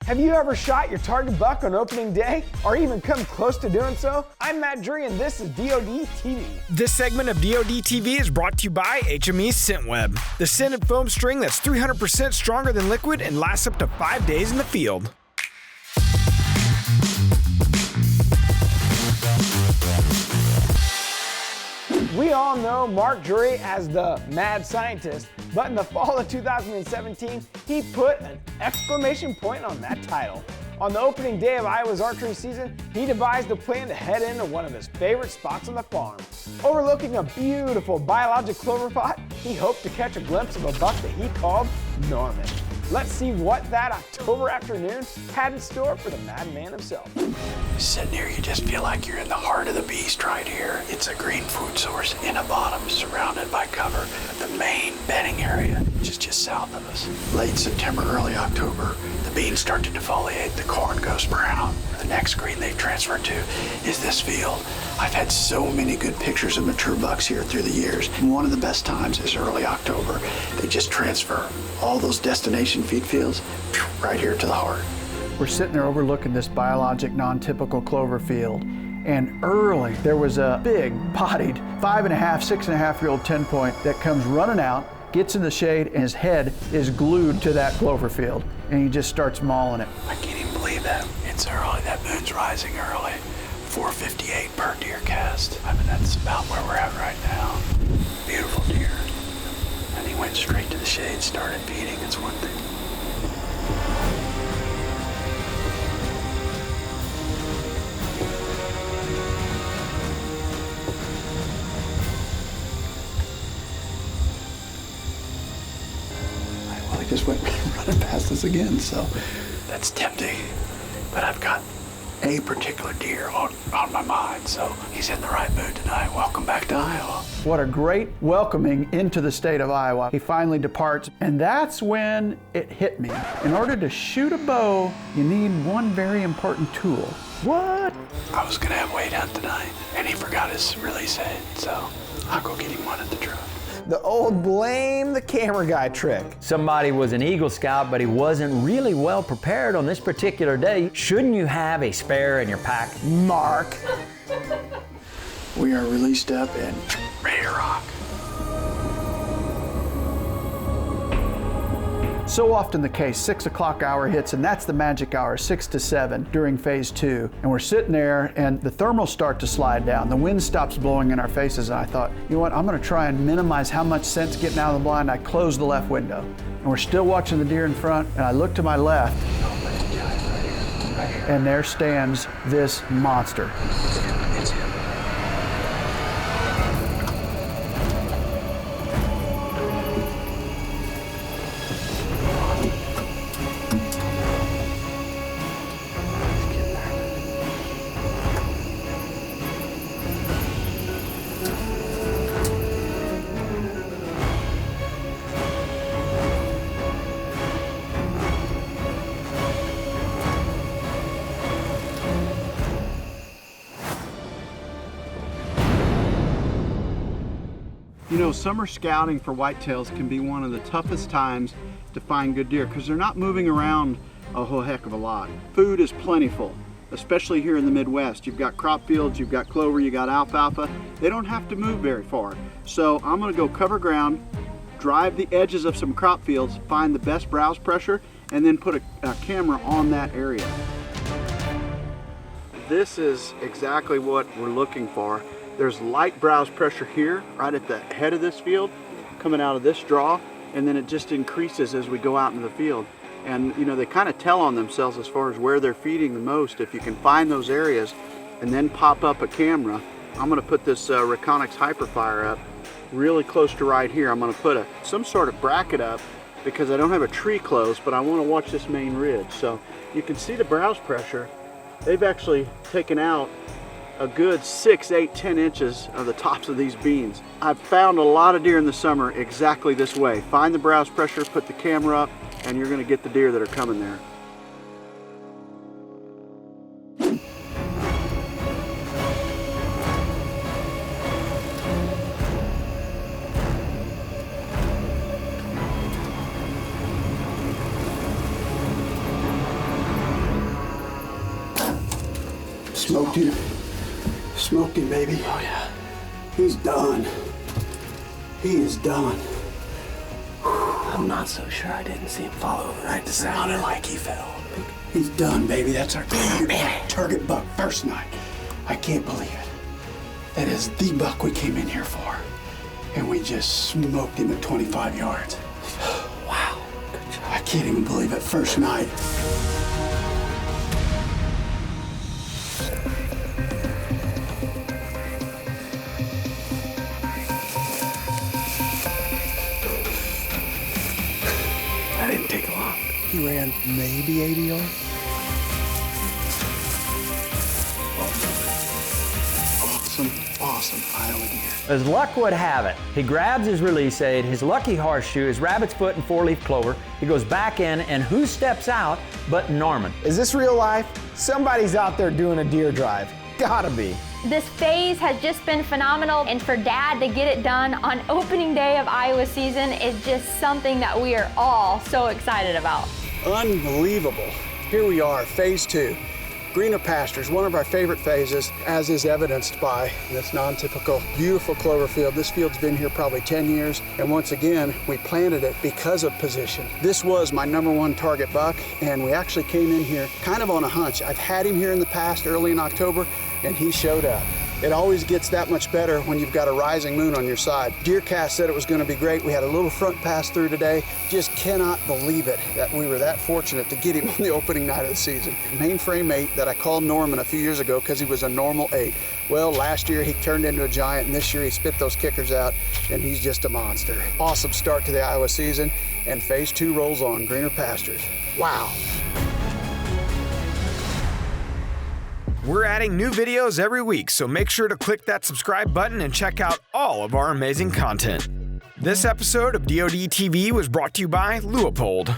Have you ever shot your target buck on opening day, or even come close to doing so? I'm Matt Drury, and this is DoD TV. This segment of DoD TV is brought to you by HME ScentWeb, the scented foam string that's 300% stronger than liquid and lasts up to 5 days in the field. We all know Mark Drury as the mad scientist, but in the fall of 2017, he put an exclamation point on that title. On the opening day of Iowa's archery season, he devised a plan to head into one of his favorite spots on the farm. Overlooking a beautiful biologic clover plot, he hoped to catch a glimpse of a buck that he called Norman. Let's see what that October afternoon had in store for the madman himself. Sitting here, you just feel like you're in the heart of the beast right here. It's a green food source in a bottom surrounded by cover. The main bedding area is just south of us. Late September, early October, the beans start to defoliate, the corn goes brown. The next green they've transferred to is this field. I've had so many good pictures of mature bucks here through the years. And one of the best times is early October. They just transfer all those destination feed fields right here to the heart. We're sitting there overlooking this biologic, non-typical clover field. And early, there was a big, bodied, 5.5, 6.5-year-old 10-point that comes running out, gets in the shade, and his head is glued to that clover field. And he just starts mauling it. I can't even believe that. It's early, that moon's rising early. 4:58 per DeerCast. I mean, that's about where we're at right now. Beautiful deer. And he went straight to the shade, started feeding. It's one thing. Well, he just went running past us again, so that's tempting. But I've got a particular deer on my mind, so he's in the right mood tonight. Welcome back to Iowa. What a great welcoming into the state of Iowa. He finally departs, and that's when it hit me. In order to shoot a bow, you need one very important tool. What? I was gonna have Wade hunt tonight, and he forgot his release head, so I'll go get him one at the truck. The old blame the camera guy trick. Somebody was an Eagle Scout, but he wasn't really well prepared on this particular day. Shouldn't you have a spare in your pack? Mark. We are released up and ready to rock. So often the case, 6 o'clock hour hits, and that's the magic hour, 6 to 7 during phase 2. And we're sitting there, and the thermals start to slide down. The wind stops blowing in our faces, and I thought, you know what, I'm gonna try and minimize how much scent's getting out of the blind. I closed the left window. And we're still watching the deer in front, and I look to my left, and there stands this monster. It's him. You know, summer scouting for whitetails can be one of the toughest times to find good deer because they're not moving around a whole heck of a lot. Food is plentiful, especially here in the Midwest. You've got crop fields, you've got clover, you got alfalfa. They don't have to move very far. So I'm gonna go cover ground, drive the edges of some crop fields, find the best browse pressure, and then put a camera on that area. This is exactly what we're looking for. There's light browse pressure here, right at the head of this field, coming out of this draw, and then it just increases as we go out into the field. And you know, they kind of tell on themselves as far as where they're feeding the most. If you can find those areas and then pop up a camera, I'm gonna put this Reconyx Hyperfire up really close to right here. I'm gonna put some sort of bracket up because I don't have a tree close, but I wanna watch this main ridge. So you can see the browse pressure. They've actually taken out a good 6, 8, 10 inches of the tops of these beans. I've found a lot of deer in the summer exactly this way. Find the browse pressure, put the camera up, and you're gonna get the deer that are coming there. Smoked him. Smoked him, baby. Oh, yeah. He's done. He is done. I'm not so sure I didn't see him fall over right to sounded like he fell. He's done, baby. That's our target buck first night. I can't believe it. That is the buck we came in here for. And we just smoked him at 25 yards. Wow. Good job. I can't even believe it. First night. That didn't take long. He ran maybe 80 yards. Awesome Iowa deer. As luck would have it, he grabs his release aid, his lucky horseshoe, his rabbit's foot and four-leaf clover. He goes back in, and who steps out but Norman? Is this real life? Somebody's out there doing a deer drive. Gotta be. This phase has just been phenomenal, and for Dad to get it done on opening day of Iowa season is just something that we are all so excited about. Unbelievable. Here we are, phase 2. Greener pastures, one of our favorite phases, as is evidenced by this non-typical, beautiful clover field. This field's been here probably 10 years, and once again, we planted it because of position. This was my #1 target buck, and we actually came in here kind of on a hunch. I've had him here in the past, early in October, and he showed up. It always gets that much better when you've got a rising moon on your side. DeerCast said it was going to be great. We had a little front pass through today. Just cannot believe it that we were that fortunate to get him on the opening night of the season. Mainframe 8 that I called Norman a few years ago because he was a normal 8. Well, last year he turned into a giant, and this year he spit those kickers out, and he's just a monster. Awesome start to the Iowa season, and phase 2 rolls on, greener pastures. Wow. We're adding new videos every week, so make sure to click that subscribe button and check out all of our amazing content. This episode of DoD TV was brought to you by Leupold.